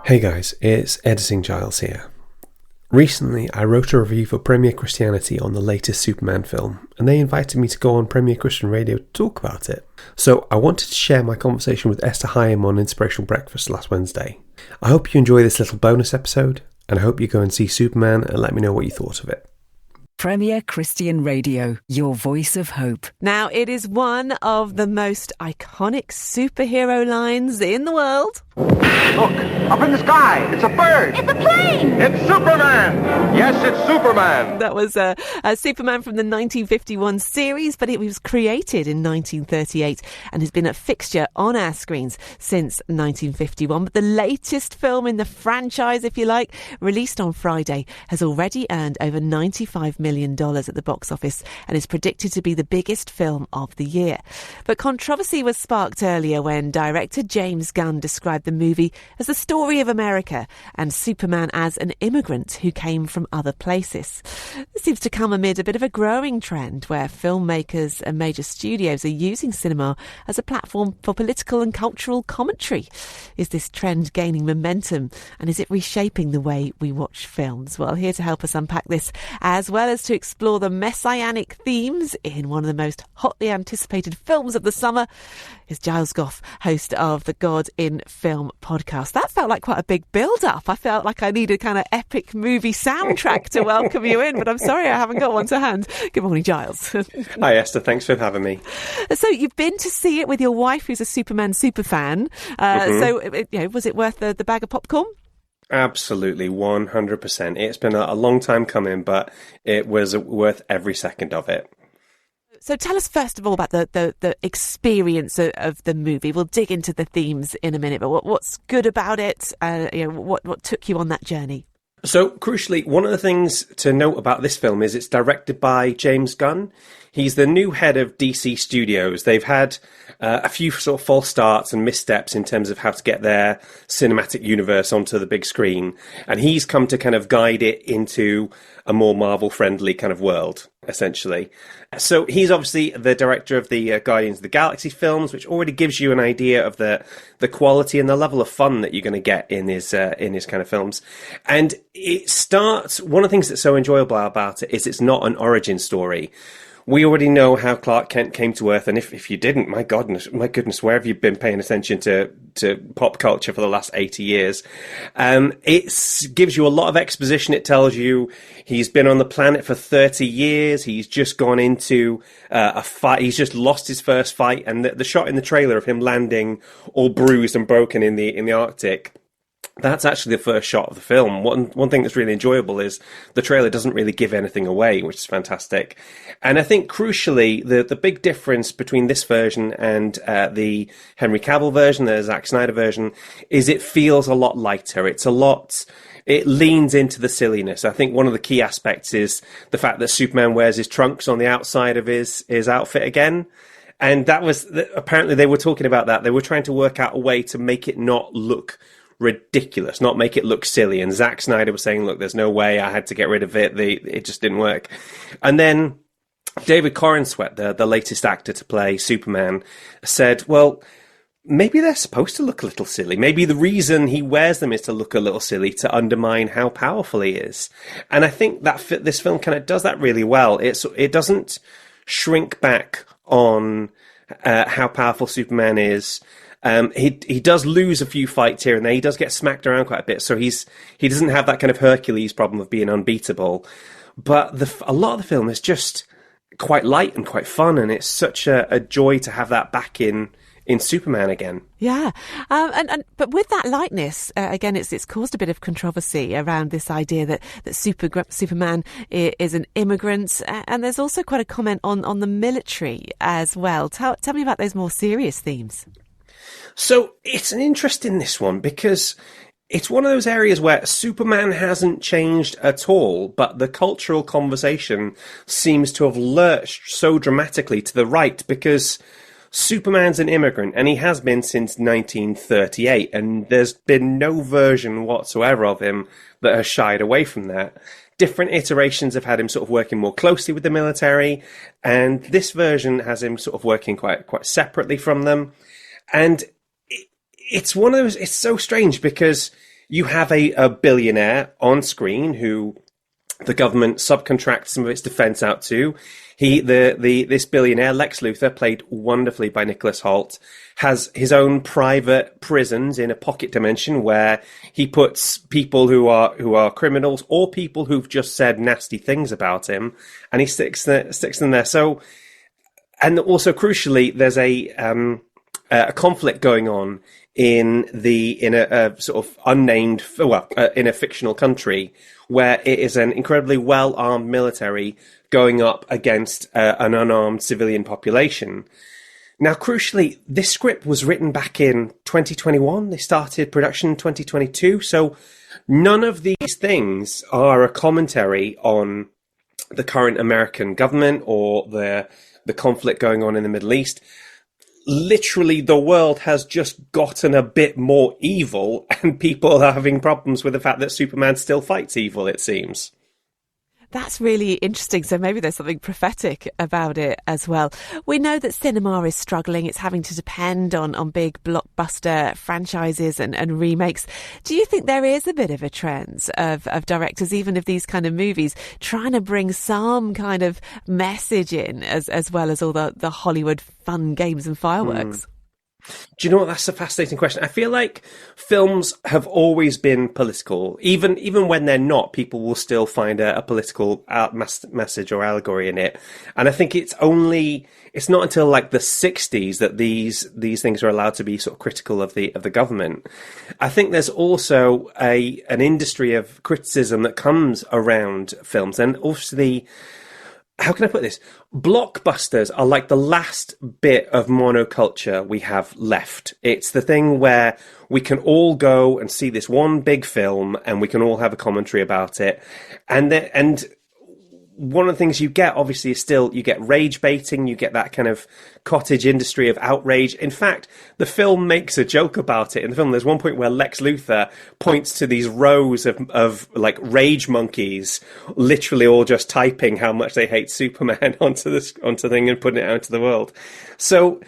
Hey guys, it's Editing Giles here. Recently, I wrote a review for Premier Christianity on the latest Superman film, and they invited me to go on Premier Christian Radio to talk about it. So I wanted to share my conversation with Esther Higham on Inspirational Breakfast last Wednesday. I hope you enjoy this little bonus episode, and I hope you go and see Superman and let me know what you thought of it. Premier Christian Radio, your voice of hope. Now, it is one of the most iconic superhero lines in the world. Look, up in the sky, it's a bird. It's a plane. It's Superman. Yes, it's Superman. That was a Superman from the 1951 series, but it was created in 1938 and has been a fixture on our screens since 1951. But the latest film in the franchise, if you like, released on Friday, has already earned over $95 million at the box office and is predicted to be the biggest film of the year. But controversy was sparked earlier when director James Gunn described the movie as the story of America and Superman as an immigrant who came from other places. This seems to come amid a bit of a growing trend where filmmakers and major studios are using cinema as a platform for political and cultural commentary. Is this trend gaining momentum, and is it reshaping the way we watch films? Well, here to help us unpack this, as well as to explore the messianic themes in one of the most hotly anticipated films of the summer, is Giles, host of the God in Film podcast. That felt like quite a big build-up. I felt like I needed a kind of epic movie soundtrack to welcome you in, but I'm sorry I haven't got one to hand. Good morning, Giles. Hi Esther, thanks for having me. So you've been to see it with your wife, who's a Superman superfan. So was it worth the bag of popcorn? Absolutely, 100%. It's been a long time coming, but it was worth every second of it. So tell us first of all about the experience of the movie. We'll dig into the themes in a minute, but what's good about it? What took you on that journey? So, crucially, one of the things to note about this film is it's directed by James Gunn. He's the new head of DC Studios. They've had a few sort of false starts and missteps in terms of how to get their cinematic universe onto the big screen. And he's come to kind of guide it into a more Marvel-friendly kind of world, essentially. So he's obviously the director of the Guardians of the Galaxy films, which already gives you an idea of the quality and the level of fun that you're going to get in his kind of films. And it starts, one of the things that's so enjoyable about it is it's not an origin story. We already know how Clark Kent came to Earth, and if you didn't, my goodness, where have you been paying attention to pop culture for the last 80 years? It gives you a lot of exposition. It tells you he's been on the planet for 30 years. He's just gone into a fight. He's just lost his first fight, and the shot in the trailer of him landing all bruised and broken in the Arctic. That's actually the first shot of the film. One thing that's really enjoyable is the trailer doesn't really give anything away, which is fantastic. And I think crucially, the big difference between this version and the Henry Cavill version, the Zack Snyder version, is it feels a lot lighter. It leans into the silliness. I think one of the key aspects is the fact that Superman wears his trunks on the outside of his outfit again. And that was, apparently they were talking about that. They were trying to work out a way to make it not look ridiculous, not make it look silly. And Zack Snyder was saying, look, there's no way, I had to get rid of it. It just didn't work. And then David Corenswet, the latest actor to play Superman, said, well, maybe they're supposed to look a little silly. Maybe the reason he wears them is to look a little silly, to undermine how powerful he is. And I think that this film kind of does that really well. It doesn't shrink back on how powerful Superman is. He does lose a few fights here and there. He does get smacked around quite a bit, so he doesn't have that kind of Hercules problem of being unbeatable. But a lot of the film is just quite light and quite fun, and it's such a joy to have that back in Superman again. Yeah, but with that lightness, again, it's caused a bit of controversy around this idea that Superman is an immigrant, and there's also quite a comment on the military as well. Tell me about those more serious themes. So it's an interesting this one because it's one of those areas where Superman hasn't changed at all, but the cultural conversation seems to have lurched so dramatically to the right because Superman's an immigrant, and he has been since 1938, and there's been no version whatsoever of him that has shied away from that. Different iterations have had him sort of working more closely with the military, and this version has him sort of working quite separately from them. And it's one of those, it's so strange because you have a billionaire on screen who the government subcontracts some of its defense out to. This billionaire, Lex Luthor, played wonderfully by Nicholas Hoult, has his own private prisons in a pocket dimension where he puts people who are criminals or people who've just said nasty things about him, and he sticks them there. So, and also crucially, there's a conflict going on in a sort of unnamed, in a fictional country where it is an incredibly well-armed military going up against an unarmed civilian population. Now, crucially, this script was written back in 2021. They started production in 2022. So none of these things are a commentary on the current American government or the conflict going on in the Middle East. Literally, the world has just gotten a bit more evil, and people are having problems with the fact that Superman still fights evil, it seems. That's really interesting. So maybe there's something prophetic about it as well. We know that cinema is struggling. It's having to depend on big blockbuster franchises and remakes. Do you think there is a bit of a trend of directors, even of these kind of movies, trying to bring some kind of message in as well as all the Hollywood fun games and fireworks? Do you know what? That's a fascinating question. I feel like films have always been political. Even when they're not, people will still find a political message or allegory in it. And I think it's not until like the 60s that these things are allowed to be sort of critical of the government. I think there's also an industry of criticism that comes around films, and obviously, how can I put this? Blockbusters are like the last bit of monoculture we have left. It's the thing where we can all go and see this one big film and we can all have a commentary about it. And one of the things you get, obviously, is still you get rage baiting, you get that kind of cottage industry of outrage. In fact, the film makes a joke about it. In the film, there's one point where Lex Luthor points to these rows of like rage monkeys, literally all just typing how much they hate Superman onto the thing and putting it out into the world. So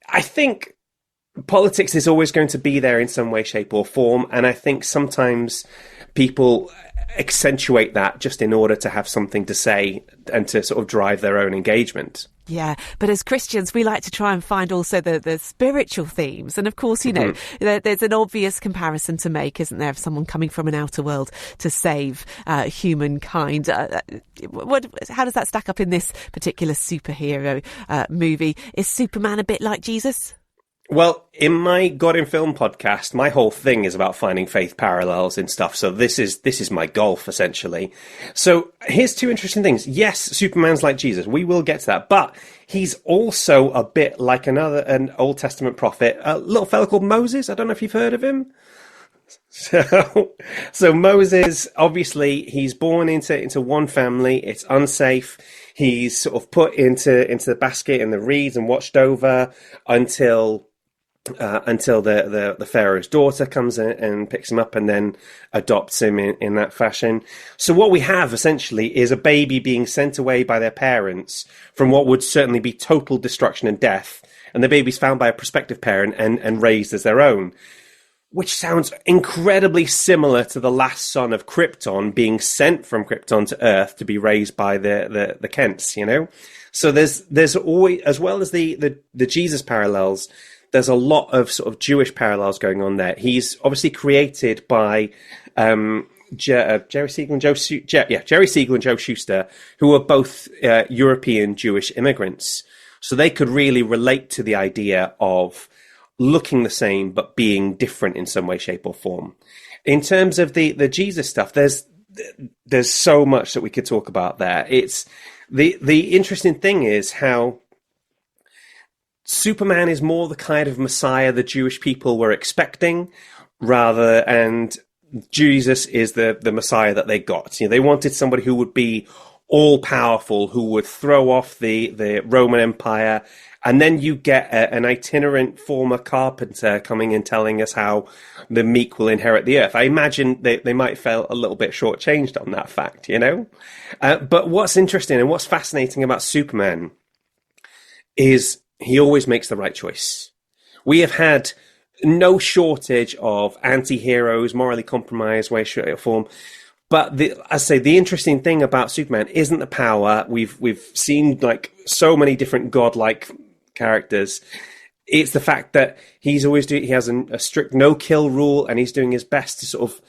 I think politics is always going to be there in some way, shape or form. And I think sometimes people accentuate that just in order to have something to say and to sort of drive their own engagement. Yeah, but as Christians, we like to try and find also the spiritual themes. And of course, you know, there's an obvious comparison to make, isn't there, of someone coming from an outer world to save humankind. How does that stack up in this particular superhero movie? Is Superman a bit like Jesus? Well, in my God in Film podcast, my whole thing is about finding faith parallels in stuff. So this is my golf, essentially. So here's two interesting things. Yes, Superman's like Jesus. We will get to that. But he's also a bit like an Old Testament prophet, a little fellow called Moses. I don't know if you've heard of him. So Moses, obviously, he's born into one family. It's unsafe. He's sort of put into the basket in the reeds and watched over until the Pharaoh's daughter comes in and picks him up and then adopts him in that fashion. So what we have essentially is a baby being sent away by their parents from what would certainly be total destruction and death. And the baby's found by a prospective parent and raised as their own, which sounds incredibly similar to the last son of Krypton being sent from Krypton to Earth to be raised by the Kents, you know? So there's always, as well as the Jesus parallels, there's a lot of sort of Jewish parallels going on there. He's obviously created by Jerry Siegel and Joe Shuster, who are both European Jewish immigrants. So they could really relate to the idea of looking the same but being different in some way, shape, or form. In terms of the Jesus stuff, there's so much that we could talk about there. It's the interesting thing is how Superman is more the kind of Messiah the Jewish people were expecting, and Jesus is the Messiah that they got. You know, they wanted somebody who would be all powerful, who would throw off the Roman Empire. And then you get an itinerant former carpenter coming and telling us how the meek will inherit the earth. I imagine they might feel a little bit shortchanged on that fact, you know? But what's interesting and what's fascinating about Superman is he always makes the right choice. We have had no shortage of anti-heroes, morally compromised, way, shape, or form. But I say the interesting thing about Superman isn't the power. We've seen like so many different godlike characters. It's the fact that he has a strict no-kill rule, and he's doing his best to sort of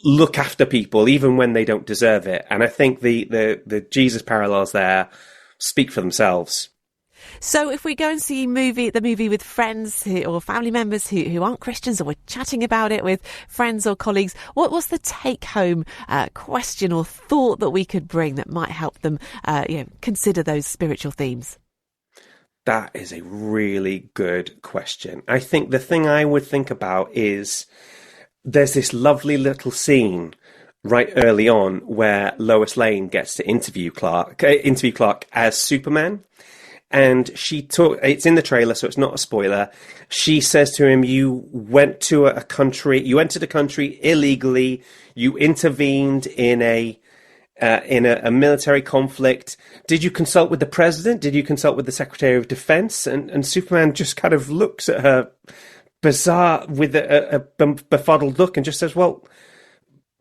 look after people even when they don't deserve it. And I think the Jesus parallels there speak for themselves. So if we go and see the movie with friends or family members who aren't Christians, or we're chatting about it with friends or colleagues, what's the take-home question or thought that we could bring that might help them consider those spiritual themes? That is a really good question. I think the thing I would think about is there's this lovely little scene right early on where Lois Lane gets to interview Clark as Superman. And it's in the trailer, so it's not a spoiler. She says to him, you entered a country illegally, you intervened in a military conflict. Did you consult with the president? Did you consult with the Secretary of Defense? And Superman just kind of looks at her bizarre with a befuddled look and just says, well,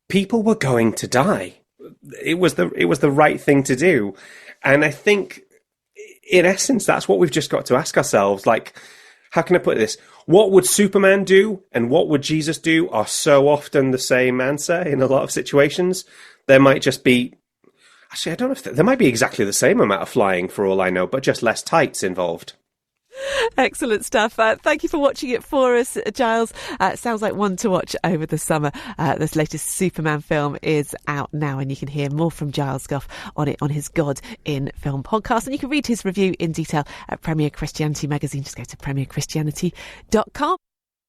people were going to die. It was the right thing to do. And I think, in essence, that's what we've just got to ask ourselves. Like, how can I put this? What would Superman do and what would Jesus do are so often the same answer in a lot of situations. There might just be, actually, I don't know if there might be exactly the same amount of flying for all I know, but just less tights involved. Excellent stuff. Thank you for watching it for us, Giles. Sounds like one to watch over the summer. This latest Superman film is out now, and you can hear more from Giles Gough on his God in Film podcast. And you can read his review in detail at Premier Christianity magazine. Just go to premierchristianity.com.